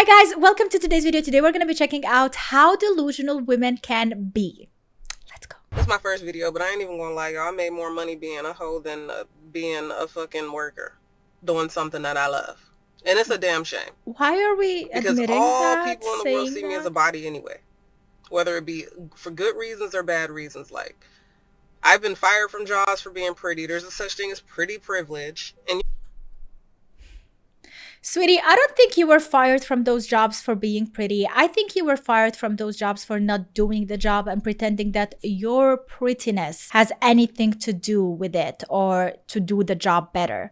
Hi guys, welcome to today's video. Today we're going to be checking out how delusional women can be. Let's go. This is my first video, but I ain't even gonna lie, y'all. I made more money being a hoe than being a fucking worker, doing something that I love. And it's a damn shame. Why are we because admitting all that, people in the world see me as a body anyway, whether it be for good reasons or bad reasons. Like, I've been fired from jobs for being pretty. There's a such thing as pretty privilege. And Sweetie, I don't think you were fired from those jobs for being pretty. I think you were fired from those jobs for not doing the job and pretending that your prettiness has anything to do with it or to do the job better.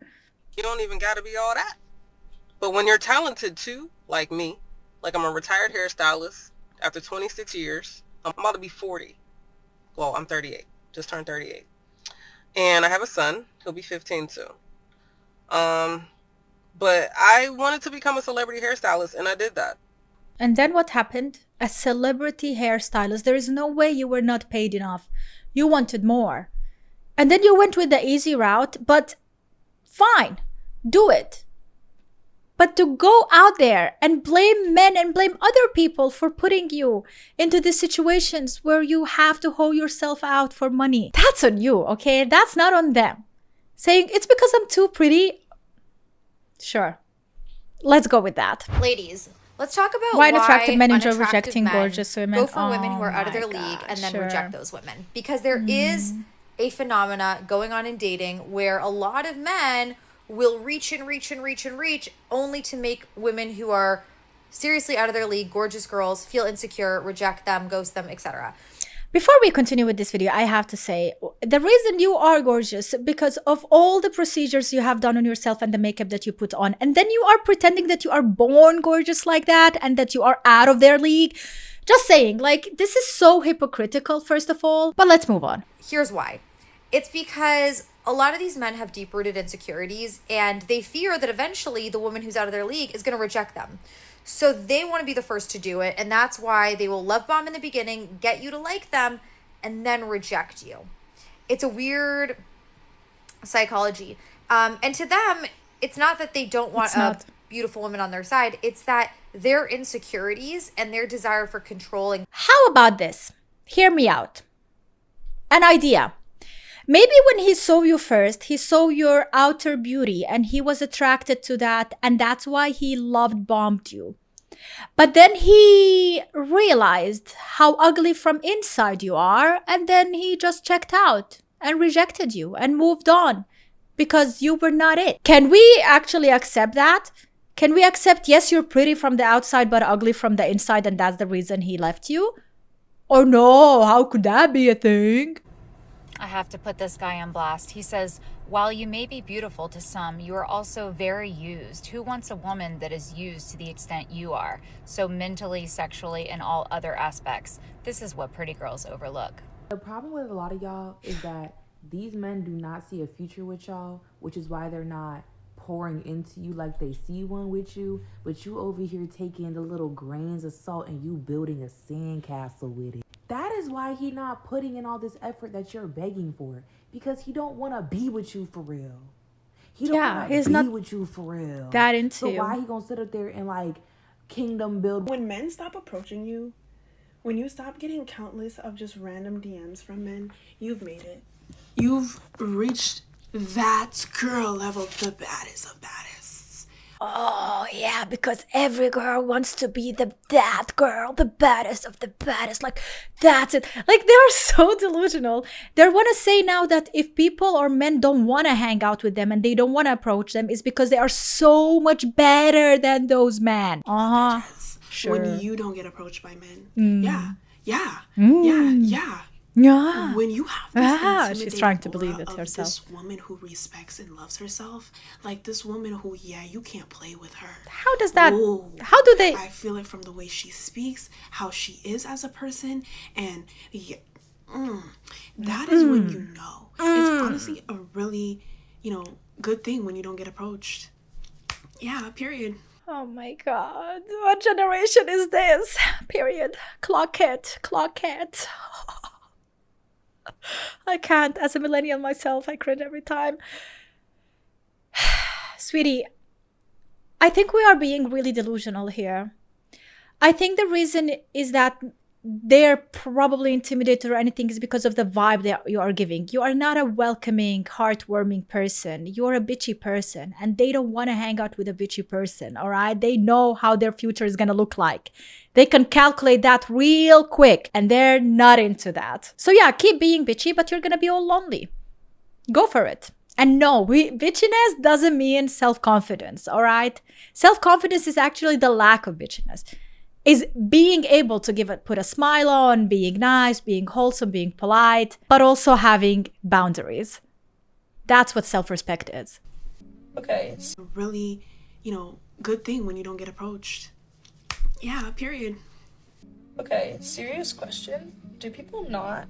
you don't even gotta be all that. But when you're talented too, like me, like I'm a retired hairstylist after 26 years. I'm about to be 40. Well, I'm 38. Just turned 38. And I have a son. He'll be 15 soon. But I wanted to become a celebrity hairstylist, and I did that. And then what happened? A celebrity hairstylist. There is no way you were not paid enough. You wanted more. And then you went with the easy route, but fine, do it. But to go out there and blame men and blame other people for putting you into these situations where you have to hoe yourself out for money, that's on you, okay? That's not on them. Saying it's because I'm too pretty, sure. Let's go with that. Ladies, let's talk about why unattractive men enjoy unattractive rejecting men gorgeous women. go for women who are out of their league and then reject those women. Because there is a phenomena going on in dating where a lot of men will reach and reach and reach and reach only to make women who are seriously out of their league, gorgeous girls, feel insecure, reject them, ghost them, etc. Before we continue with this video, I have to say, the reason you are gorgeous because of all the procedures you have done on yourself and the makeup that you put on. And then you are pretending that you are born gorgeous like that and that you are out of their league. Just saying, like, this is so hypocritical, first of all. But let's move on. Here's why. It's because a lot of these men have deep-rooted insecurities and they fear that eventually the woman who's out of their league is going to reject them. So they want to be the first to do it, and that's why they will love bomb in the beginning, get you to like them, and then reject you. It's a weird psychology. And to them, it's not that they don't want a beautiful woman on their side. It's that their insecurities and their desire for controlling. How about this? Hear me out. An idea. Maybe when he saw you first, he saw your outer beauty and he was attracted to that, and that's why he bombed you. But then he realized how ugly from inside you are, and then he just checked out and rejected you and moved on because you were not it. Can we actually accept that? Can we accept, yes, you're pretty from the outside but ugly from the inside and that's the reason he left you? Or no, how could that be a thing? I have to put this guy on blast. He says, while you may be beautiful to some, you are also very used. Who wants a woman that is used to the extent you are? So mentally, sexually, and all other aspects. This is what pretty girls overlook. The problem with a lot of y'all is that these men do not see a future with y'all, which is why they're not pouring into you like they see one with you, but you over here taking the little grains of salt and you building a sandcastle with it. That is why he not putting in all this effort that you're begging for, because he don't want to be with you for real. He don't want to be with you for real. That into. So why he gonna sit up there and like kingdom build? When men stop approaching you, when you stop getting countless of just random DMs from men, you've made it. You've reached that girl level, the baddest of baddest. Oh, yeah, because every girl wants to be that girl, the baddest of the baddest. Like, that's it. Like, they're so delusional. They want to say now that if people or men don't want to hang out with them and they don't want to approach them, it's because they are so much better than those men. Sure. When you don't get approached by men. Yeah. When you have this she's trying to believe it of herself. This woman who respects and loves herself, like this woman who, you can't play with her. How does that? How do they? I feel it from the way she speaks, how she is as a person, and that is when you know. It's honestly a really, good thing when you don't get approached. Yeah. Period. Oh my God! What generation is this? Period. Clock it. I can't. As a millennial myself, I cringe every time. Sweetie, I think we are being really delusional here. I think the reason is that they're probably intimidated or anything is because of the vibe that you are giving. You are not a welcoming, heartwarming person. You're a bitchy person, and they don't want to hang out with a bitchy person, all right? They know how their future is going to look like. They can calculate that real quick, and they're not into that. So yeah, keep being bitchy, but you're going to be all lonely. Go for it. And no, bitchiness doesn't mean self-confidence, all right? Self-confidence is actually the lack of bitchiness. Is being able to put a smile on, being nice, being wholesome, being polite, but also having boundaries. That's what self-respect is. Okay. It's a really, good thing when you don't get approached. Yeah, period. Okay, serious question. Do people not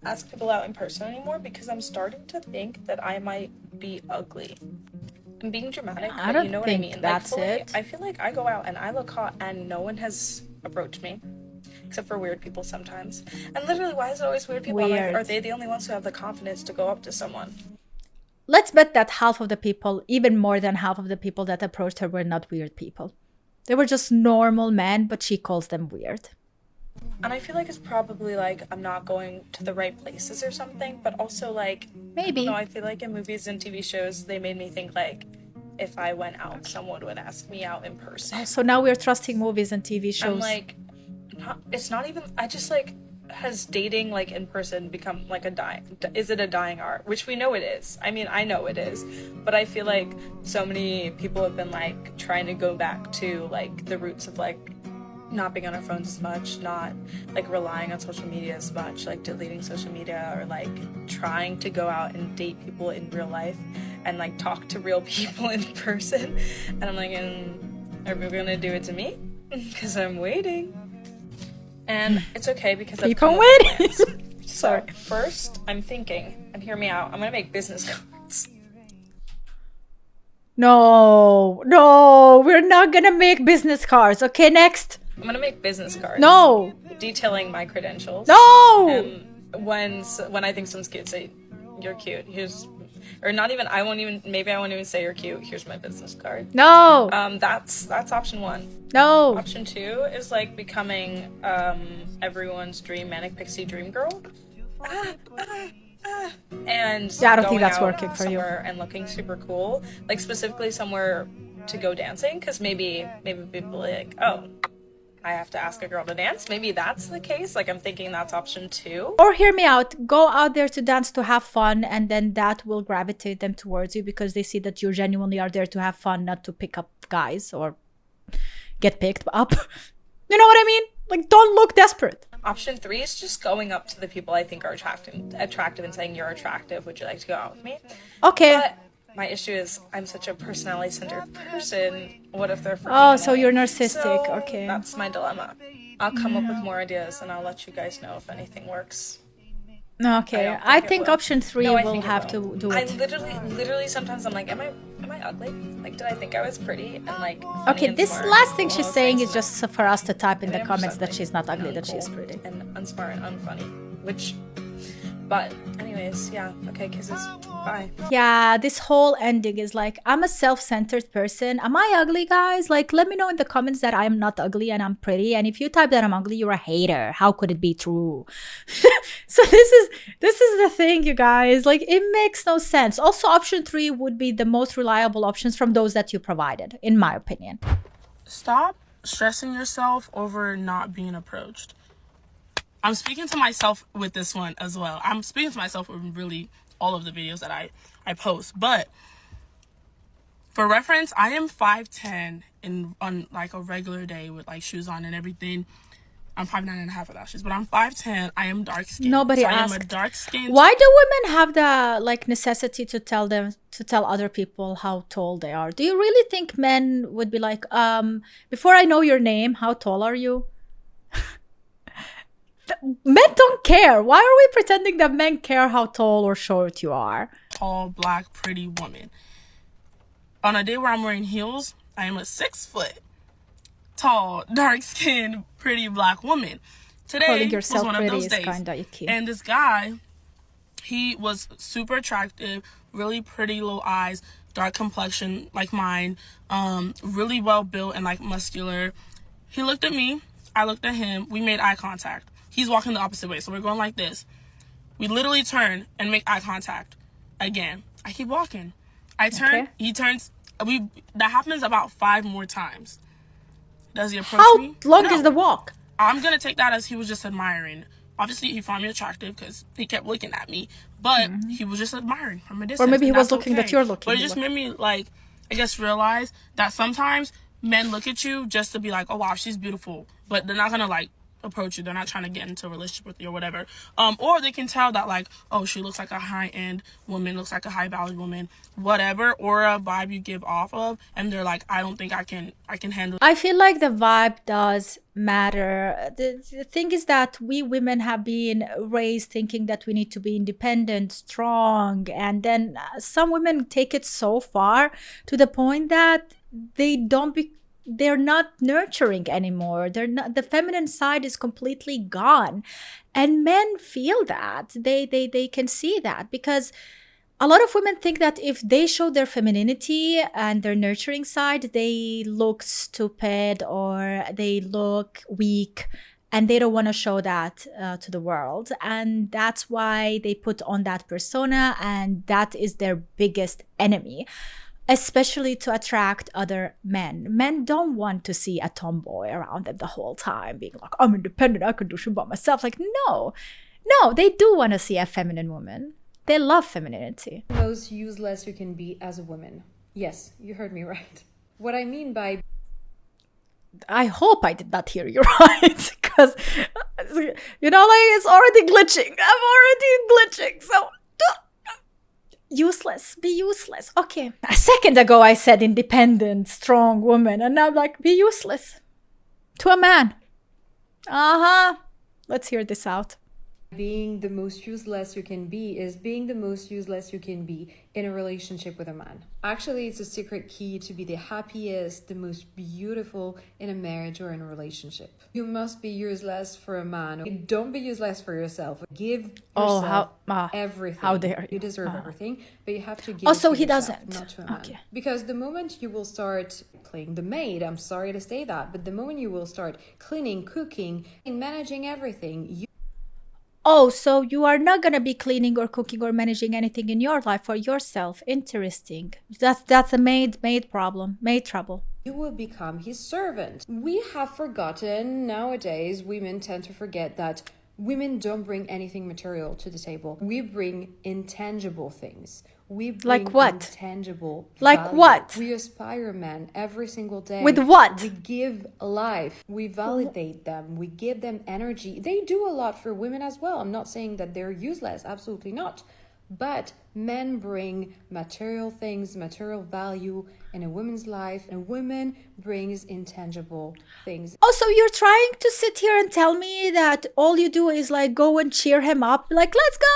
ask people out in person anymore? Because I'm starting to think that I might be ugly. I'm being dramatic, I but don't you know what I think mean. that's it. I feel like I go out and I look hot and no one has approached me. Except for weird people sometimes. And literally, why is it always weird people? I'm like, are they the only ones who have the confidence to go up to someone? Let's bet that half of the people, even more than half of the people that approached her, were not weird people. They were just normal men, but she calls them weird. And I feel like it's probably like I'm not going to the right places or something, but also like Maybe. I feel like in movies and TV shows they made me think like if I went out, someone would ask me out in person. So now we're trusting movies and TV shows. I'm like, it's not even. I just like, has dating like in person become like is it a dying art? Which we know it is. I mean, I know it is, but I feel like so many people have been like trying to go back to like the roots of like not being on our phones as much, not like relying on social media as much, like deleting social media or like trying to go out and date people in real life and like talk to real people in person. And I'm like, are we gonna do it to me? Because I'm waiting. And it's okay because I've come up with plans. Sorry. So first, I'm thinking, and hear me out, I'm gonna make business cards. No, we're not gonna make business cards. Okay, next. I'm gonna make business cards. No. Detailing my credentials. No. When I think someone's cute, say, you're cute. Or not even. I won't even say you're cute. Here's my business card. No. That's option one. No. Option two is like becoming everyone's dream manic pixie dream girl. And yeah, I don't think that's working for you. And looking super cool, like specifically somewhere to go dancing, because maybe people are like, oh, I have to ask a girl to dance. Maybe that's the case. Like I'm thinking that's option two. Or hear me out. Go out there to dance to have fun, and then that will gravitate them towards you because they see that you genuinely are there to have fun, not to pick up guys or get picked up. You know what I mean? Like, don't look desperate. Option three is just going up to the people I think are attractive and saying, you're attractive. Would you like to go out with me? Okay. But my issue is I'm such a personality-centered person. What if they're freaking Oh, so annoying? you're narcissistic. So okay. That's my dilemma. I'll come up with more ideas and I'll let you guys know if anything works. Okay. I think option three No, I will think it have will. to do I it. literally sometimes I'm like, am I ugly? Like, did I think I was pretty and like funny Okay, and this smart last thing and all she's those saying things? is just for us to type in the Maybe I'm comments just that ugly she's not ugly, and that she's uncool pretty. and unsmart and unfunny, but anyways, yeah, okay, kisses, bye. Yeah, this whole ending is like, I'm a self-centered person. Am I ugly, guys? Like, let me know in the comments that I'm not ugly and I'm pretty. And if you type that I'm ugly, you're a hater. How could it be true? So this is the thing, you guys. Like, it makes no sense. Also, option three would be the most reliable options from those that you provided, in my opinion. Stop stressing yourself over not being approached. I'm speaking to myself with this one as well. I'm speaking to myself with really all of the videos that I post. But for reference, I am 5'10" on like a regular day with like shoes on and everything. I'm 5'9.5" without shoes, but I'm 5'10". I am dark skinned. Nobody I am a asked. dark skinned. Why do women have the like necessity to tell other people how tall they are? Do you really think men would be like, before I know your name, how tall are you? Men don't care. Why are we pretending that men care how tall or short you are? Tall, black, pretty woman. On a day where I'm wearing heels, I am a 6 foot tall, dark skinned, pretty black woman. Today Calling was yourself one of pretty those is days. kinda icky. And this guy, he was super attractive, really pretty little eyes, dark complexion like mine, really well built and like muscular. He looked at me I looked at him. We made eye contact. He's walking the opposite way, so we're going like this. We literally turn and make eye contact again. I keep walking. I turn. Okay. He turns. That happens about 5 more times. Does he approach How me? long No. is the walk? I'm gonna take that as he was just admiring. Obviously, he found me attractive because he kept looking at me, but he was just admiring from a distance. Or maybe he and was that's looking okay. that you're looking. But it just made me, like, I guess, realize that sometimes men look at you just to be like, oh wow, she's beautiful, but they're not gonna like approach you. They're not trying to get into a relationship with you or whatever. Or they can tell that, like, oh, she looks like a high-end woman, looks like a high-value woman, whatever, or a vibe you give off of, and they're like, I don't think I can handle it. I feel like the vibe does matter. The thing is that we women have been raised thinking that we need to be independent, strong, and then some women take it so far to the point that they're not nurturing anymore. They're not, the feminine side is completely gone. And men feel that. They can see that, because a lot of women think that if they show their femininity and their nurturing side, they look stupid or they look weak, and they don't want to show that to the world. And that's why they put on that persona, and that is their biggest enemy, especially to attract other men. Men don't want to see a tomboy around them the whole time being like, I'm independent, I can do shit by myself. Like, no, they do want to see a feminine woman. They love femininity. Most useless you can be as a woman. Yes, you heard me right. What I mean by... I hope I did not hear you right, because, you know, like, it's already glitching. I'm already glitching, so... Useless, be useless. Okay. A second ago I said independent, strong woman, and now I'm like, be useless to a man. Let's hear this out. Being the most useless you can be is being the most useless you can be in a relationship with a man. Actually, it's a secret key to be the happiest, the most beautiful in a marriage or in a relationship. You must be useless for a man. Don't be useless for yourself. Give yourself everything. How dare you? You deserve everything, but you have to give Oh, it so to he yourself, doesn't. not to a man. Okay. Because the moment you will start playing the maid, I'm sorry to say that, but the moment you will start cleaning, cooking, and managing everything, Oh, so you are not going to be cleaning or cooking or managing anything in your life for yourself. Interesting. That's a maid problem, maid trouble. you will become his servant. We have forgotten, nowadays, women tend to forget that women don't bring anything material to the table. We bring intangible things. We bring Like what? intangible Like value. what? We aspire men every single day. With what? We give life. We validate them. We give them energy. They do a lot for women as well. I'm not saying that they're useless. Absolutely not. But men bring material things, material value in a woman's life, and women brings intangible things. Also, you're trying to sit here and tell me that all you do is like go and cheer him up, like, let's go.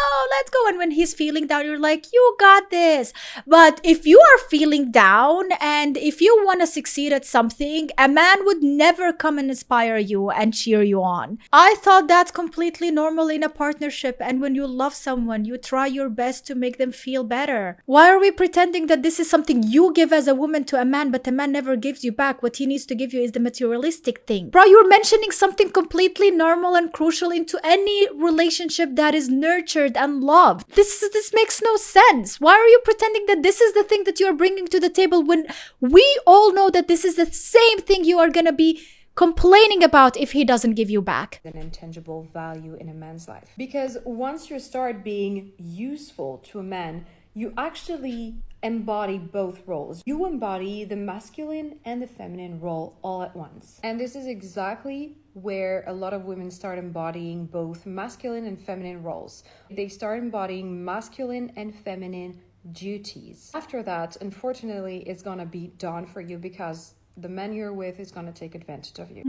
And when he's feeling down, you're like, you got this. But if you are feeling down and if you want to succeed at something, a man would never come and inspire you and cheer you on. I thought that's completely normal in a partnership. And when you love someone, you try your best to make them feel better. Why are we pretending that this is something you give as a woman to a man, but the man never gives you back? What he needs to give you is the materialistic thing. Bro, you're mentioning something completely normal and crucial into any relationship that is nurtured and loved. This makes no sense. Why are you pretending that this is the thing that you're bringing to the table when we all know that this is the same thing you are gonna be complaining about if he doesn't give you back? An intangible value in a man's life. Because once you start being useful to a man, you actually embody both roles. You embody the masculine and the feminine role all at once. And this is exactly where a lot of women start embodying both masculine and feminine roles. They start embodying masculine and feminine duties. After that, unfortunately, it's gonna be done for you because the man you're with is going to take advantage of you.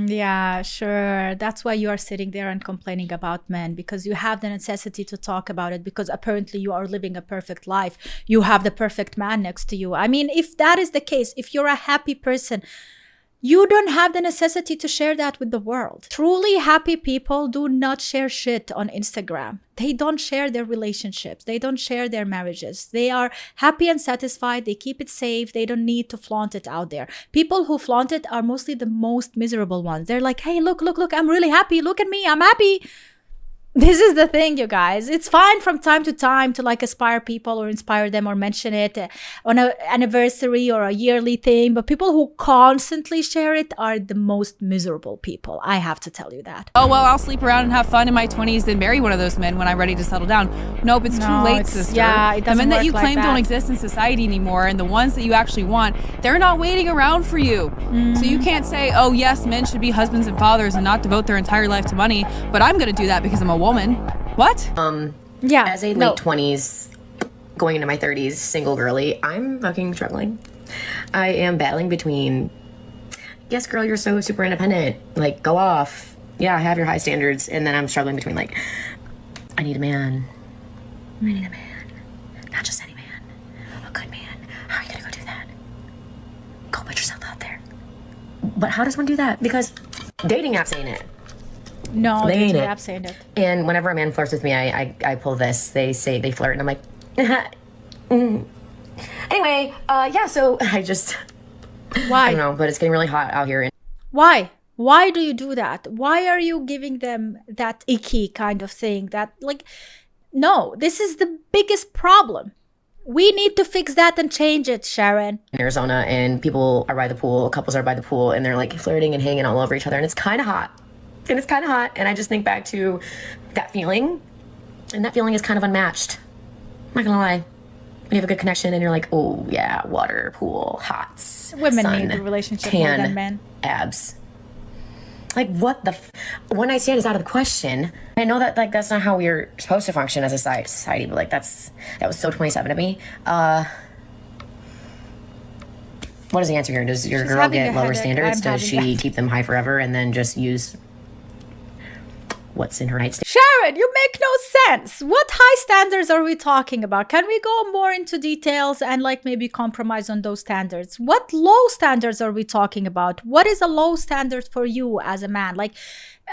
Yeah, sure. That's why you are sitting there and complaining about men, because you have the necessity to talk about it, because apparently you are living a perfect life. You have the perfect man next to you. I mean, if that is the case, if you're a happy person, You don't have the necessity to share that with the world. Truly happy people do not share shit on Instagram. They don't share their relationships. They don't share their marriages. They are happy and satisfied. They keep it safe. They don't need to flaunt it out there. People who flaunt it are mostly the most miserable ones. They're like, hey, look, I'm really happy. Look at me, I'm happy. This is the thing, you guys. It's fine from time to time to like aspire people or inspire them or mention it on an anniversary or a yearly thing. But people who constantly share it are the most miserable people. I have to tell you that. Oh, well, I'll sleep around and have fun in my 20s and marry one of those men when I'm ready to settle down. Nope, it's too late, sister. Yeah, it doesn't The men that you work claim like don't that. exist in society anymore and the ones that you actually want, they're not waiting around for you. So you can't say, oh, yes, men should be husbands and fathers and not devote their entire life to money, but I'm going to do that because I'm a woman. What? Yeah. As a late 20s, going into my 30s, single girly, I'm fucking struggling. I am battling between, yes, girl, you're so super independent. Like, go off. Yeah, have your high standards. And then I'm struggling between, like, I need a man. I need a man. Not just any man. A good man. How are you going to go do that? Go put yourself out there. But how does one do that? Because dating apps ain't it. No, They ain't it. I'm saying it. And whenever a man flirts with me, I pull this. They say they flirt, and I'm like, Anyway, yeah, so I just, Why? I don't know, but it's getting really hot out here. Why? Why do you do that? Why are you giving them that icky kind of thing? That, like, no, this is the biggest problem. We need to fix that and change it, Sharon. In Arizona, and people are by the pool, couples are by the pool, and they're like flirting and hanging all over each other, and it's kind of hot. And I just think back to that feeling, and that feeling is kind of unmatched. I'm not gonna lie. When you have a good connection and you're like, oh yeah, water, pool, hot, Women sun, need a relationship more tan, than men. abs. Like, what the one night stand is out of the question. I know that, like, that's not how we're supposed to function as a society, but like that was so 27 of me. What is the answer here? Does your She's girl having get a lower headache. standards? I'm Does having she that. keep them high forever and then just use what's in her nightstand? Sharon, you make no sense. What high standards are we talking about? Can we go more into details and like maybe compromise on those standards? What low standards are we talking about? What is a low standard for you as a man? Like,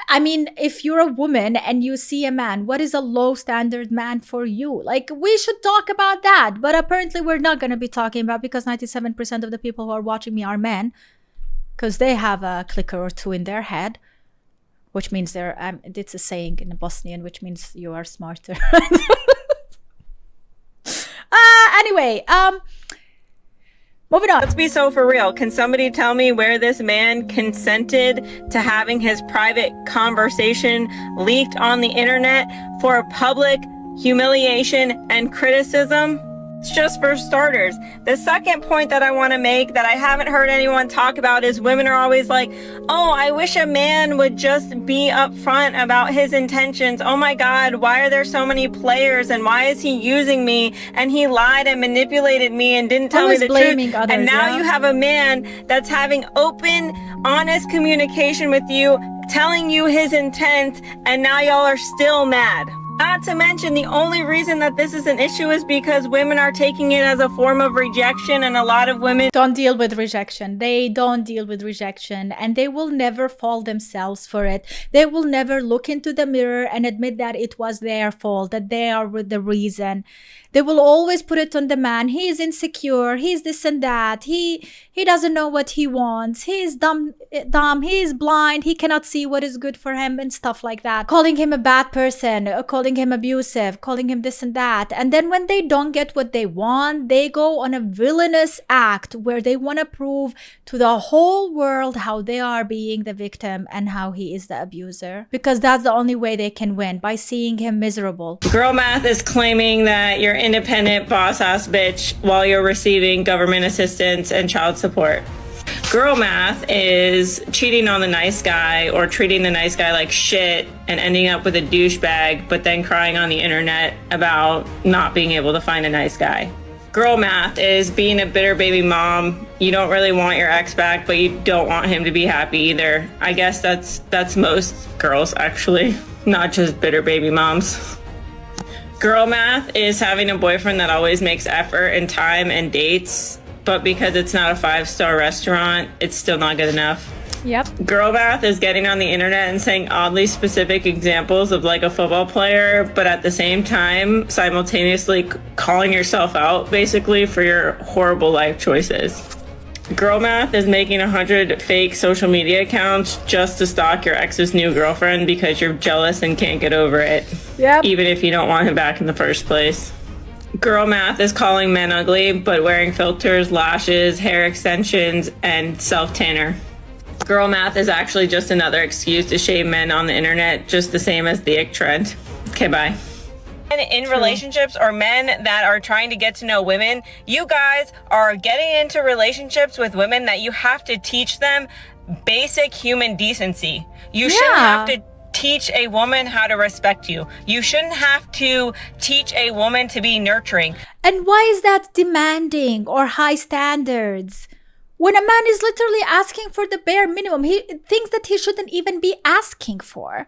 I mean, if you're a woman and you see a man, what is a low standard man for you? Like, we should talk about that. But apparently we're not going to be talking about, because 97% of the people who are watching me are men, because they have a clicker or two in their head. Which means they're, it's a saying in Bosnian, which means you are smarter. Anyway, moving on. Let's be so for real. Can somebody tell me where this man consented to having his private conversation leaked on the internet for public humiliation and criticism? It's just for starters. The second point that I want to make that I haven't heard anyone talk about is women are always like, oh, I wish a man would just be upfront about his intentions. Oh my God, why are there so many players and why is he using me? And he lied and manipulated me and didn't tell me the truth. Others, and now yeah. you have a man that's having open, honest communication with you, telling you his intent, and now y'all are still mad. Not to mention, the only reason that this is an issue is because women are taking it as a form of rejection, and a lot of women don't deal with rejection. They don't deal with rejection, and they will never fault themselves for it. They will never look into the mirror and admit that it was their fault, that they are the reason. They will always put it on the man. He is insecure. He's this and that. He doesn't know what he wants. He is dumb. He is blind. He cannot see what is good for him and stuff like that. Calling him a bad person, calling him abusive, calling him this and that. And then when they don't get what they want, they go on a villainous act where they want to prove to the whole world how they are being the victim and how he is the abuser. Because that's the only way they can win, by seeing him miserable. Girl Math is claiming that you're independent boss ass bitch while you're receiving government assistance and child support. Girl Math is cheating on the nice guy or treating the nice guy like shit and ending up with a douchebag, but then crying on the internet about not being able to find a nice guy. Girl Math is being a bitter baby mom. You don't really want your ex back, but you don't want him to be happy either. I guess that's most girls, actually, not just bitter baby moms. Girl Math is having a boyfriend that always makes effort and time and dates but because it's not a 5-star restaurant, it's still not good enough. Yep. Girl math is getting on the internet and saying oddly specific examples of like a football player, but at the same time, simultaneously calling yourself out basically for your horrible life choices. Girl math is making 100 fake social media accounts just to stalk your ex's new girlfriend because you're jealous and can't get over it. Yep. Even if you don't want him back in the first place. Girl math is calling men ugly, but wearing filters, lashes, hair extensions, and self-tanner. Girl math is actually just another excuse to shame men on the internet, just the same as the ick trend. Okay, bye. In relationships or men that are trying to get to know women, you guys are getting into relationships with women that you have to teach them basic human decency. You shouldn't have to teach a woman how to respect you. You shouldn't have to teach a woman to be nurturing. And why is that demanding or high standards? When a man is literally asking for the bare minimum, he thinks that he shouldn't even be asking for.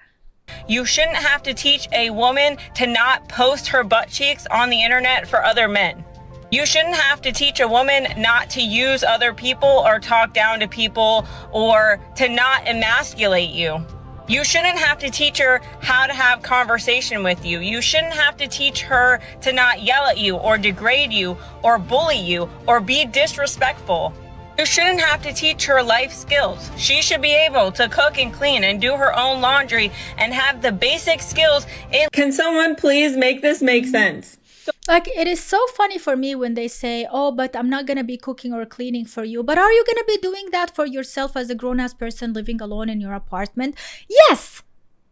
You shouldn't have to teach a woman to not post her butt cheeks on the internet for other men. You shouldn't have to teach a woman not to use other people or talk down to people or to not emasculate you. You shouldn't have to teach her how to have conversation with you. You shouldn't have to teach her to not yell at you or degrade you or bully you or be disrespectful. You shouldn't have to teach her life skills. She should be able to cook and clean and do her own laundry and have the basic skills. Can someone please make this make sense? Like, it is so funny for me when they say, oh, but I'm not going to be cooking or cleaning for you. But are you going to be doing that for yourself as a grown-ass person living alone in your apartment? Yes.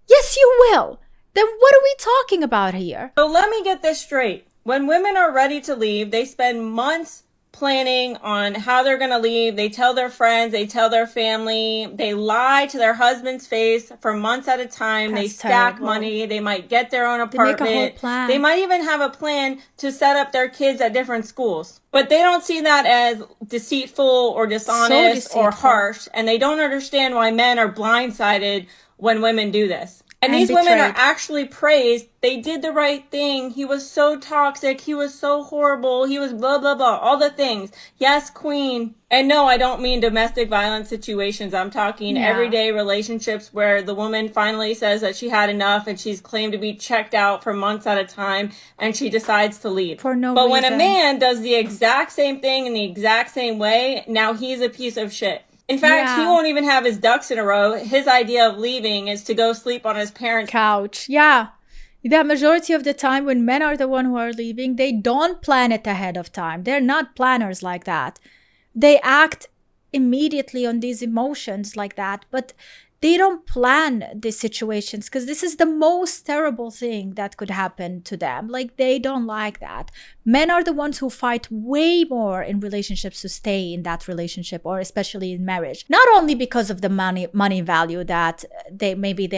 Yes, you will. Then what are we talking about here? So let me get this straight. When women are ready to leave, they spend months planning on how they're going to leave. They tell their friends, they tell their family, they lie to their husband's face for months at a time. They stack money. They might get their own apartment. They make a whole plan. They might even have a plan to set up their kids at different schools. But they don't see that as deceitful or dishonest or harsh. And they don't understand why men are blindsided when women do this. And these women are actually praised. They did the right thing. He was so toxic. He was so horrible. He was blah, blah, blah. All the things. Yes, queen. And no, I don't mean domestic violence situations. I'm talking everyday relationships where the woman finally says that she had enough and she's claimed to be checked out for months at a time and she decides to leave. For no reason. But when a man does the exact same thing in the exact same way, now he's a piece of shit. In fact, he won't even have his ducks in a row. His idea of leaving is to go sleep on his parents' couch. Yeah. The majority of the time when men are the one who are leaving, they don't plan it ahead of time. They're not planners like that. They act immediately on these emotions like that, but they don't plan these situations because this is the most terrible thing that could happen to them. Like, they don't like that. Men are the ones who fight way more in relationships to stay in that relationship, or especially in marriage. Not only because of the money value that they're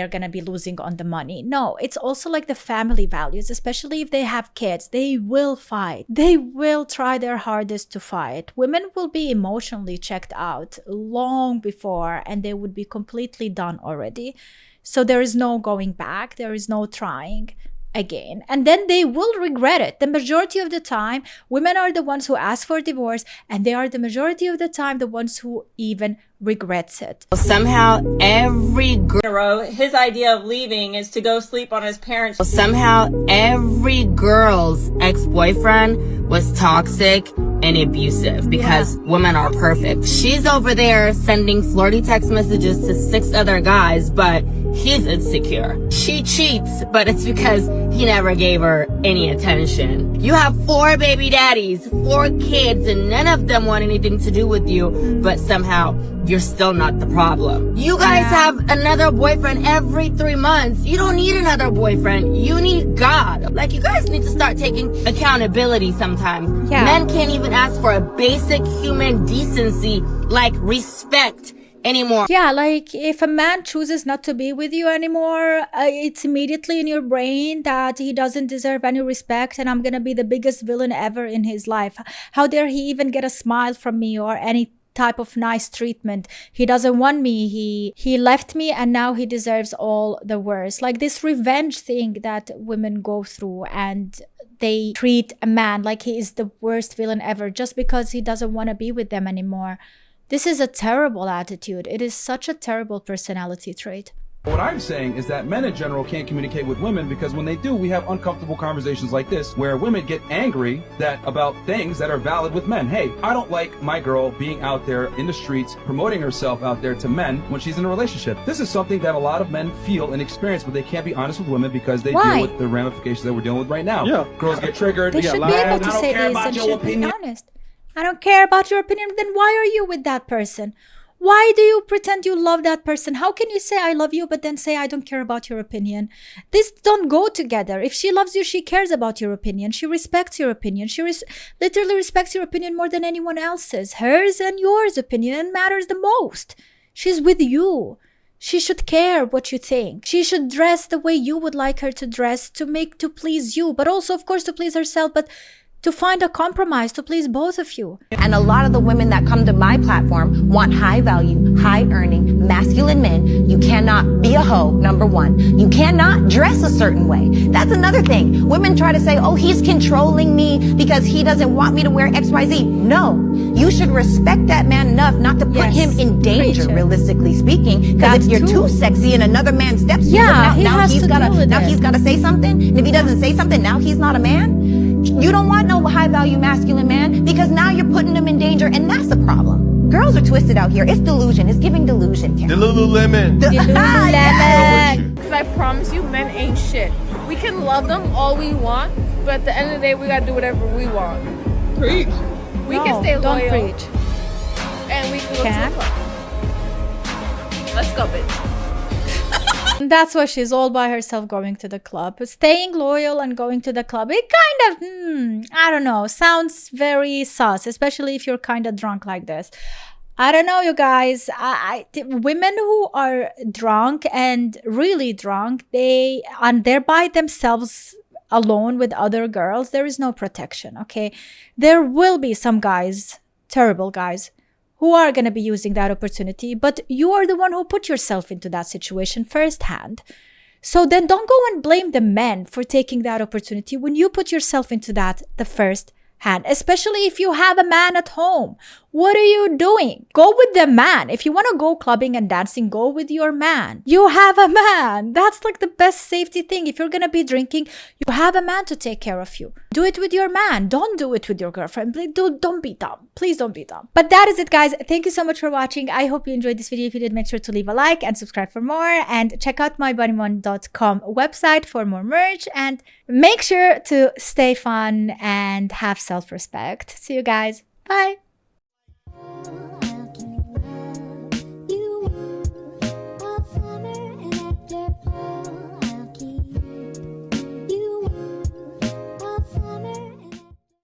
going to be losing on the money. No, it's also like the family values, especially if they have kids. They will fight. They will try their hardest to fight. Women will be emotionally checked out long before, and they would be completely done already. So there is no going back. There is no trying again. And then they will regret it. The majority of the time, women are the ones who ask for divorce, and they are the majority of the time the ones who even regrets it. Somehow every girl, his idea of leaving is to go sleep on his parents. Somehow every girl's ex-boyfriend was toxic and abusive because women are perfect. She's over there sending flirty text messages to 6 other guys, but he's insecure. She cheats, but it's because he never gave her any attention. You have 4 baby daddies, 4 kids, and none of them want anything to do with you, but somehow you're still not the problem. You guys have another boyfriend every 3 months. You don't need another boyfriend. You need God. Like, you guys need to start taking accountability sometimes. Men can't even ask for a basic human decency like respect anymore. Yeah, like, if a man chooses not to be with you anymore, it's immediately in your brain that he doesn't deserve any respect and I'm gonna be the biggest villain ever in his life. How dare he even get a smile from me or any type of nice treatment? He doesn't want me. He left me and now he deserves all the worst. Like, this revenge thing that women go through, and they treat a man like he is the worst villain ever just because he doesn't want to be with them anymore. This is a terrible attitude. It is such a terrible personality trait. What I'm saying is that men in general can't communicate with women because when they do, we have uncomfortable conversations like this where women get angry about things that are valid with men. Hey, I don't like my girl being out there in the streets promoting herself out there to men when she's in a relationship. This is something that a lot of men feel and experience, but they can't be honest with women because they deal with the ramifications that we're dealing with right now. Yeah. Girls get triggered. They should be able to say this and should be honest. I don't care about your opinion. Then why are you with that person? Why do you pretend you love that person? How can you say I love you but then say I don't care about your opinion? These don't go together. If she loves you, she cares about your opinion. She respects your opinion. She literally respects your opinion more than anyone else's. Hers and yours opinion matters the most. She's with you. She should care what you think. She should dress the way you would like her to dress to please you, but also of course to please herself, but to find a compromise to please both of you. And a lot of the women that come to my platform want high value, high earning, masculine men. You cannot be a hoe, number one. You cannot dress a certain way. That's another thing. Women try to say, oh, he's controlling me because he doesn't want me to wear XYZ. No, you should respect that man enough not to put him in danger, realistically speaking. Because if you're too sexy and another man steps you, now he's gotta say something. And if he doesn't say something, now he's not a man. You don't want no high value masculine man because now you're putting them in danger, and that's the problem. Girls are twisted out here. It's delusion. It's giving delusion. The Lululemon. Because I promise you, men ain't shit. We can love them all we want, but at the end of the day, we gotta do whatever we want. Preach. We can stay loyal. Don't preach. And we can go to the club. Let's go, bitch. That's why she's all by herself going to the club. Staying loyal and going to the club, it kind of, I don't know, sounds very sus, especially if you're kind of drunk like this. I don't know, you guys. Women who are drunk and really drunk, they're by themselves alone with other girls. There is no protection, okay? There will be some guys, terrible guys, who are going to be using that opportunity, but you are the one who put yourself into that situation firsthand. So then don't go and blame the men for taking that opportunity when you put yourself into that the first hand, especially if you have a man at home. What are you doing? Go with the man. If you want to go clubbing and dancing, go with your man. You have a man. That's like the best safety thing. If you're going to be drinking, you have a man to take care of you. Do it with your man. Don't do it with your girlfriend. Don't be dumb. Please don't be dumb. But that is it, guys. Thank you so much for watching. I hope you enjoyed this video. If you did, make sure to leave a like and subscribe for more. And check out my bunnymonbiz.com website for more merch. And make sure to stay fun and have self-respect. See you guys. Bye.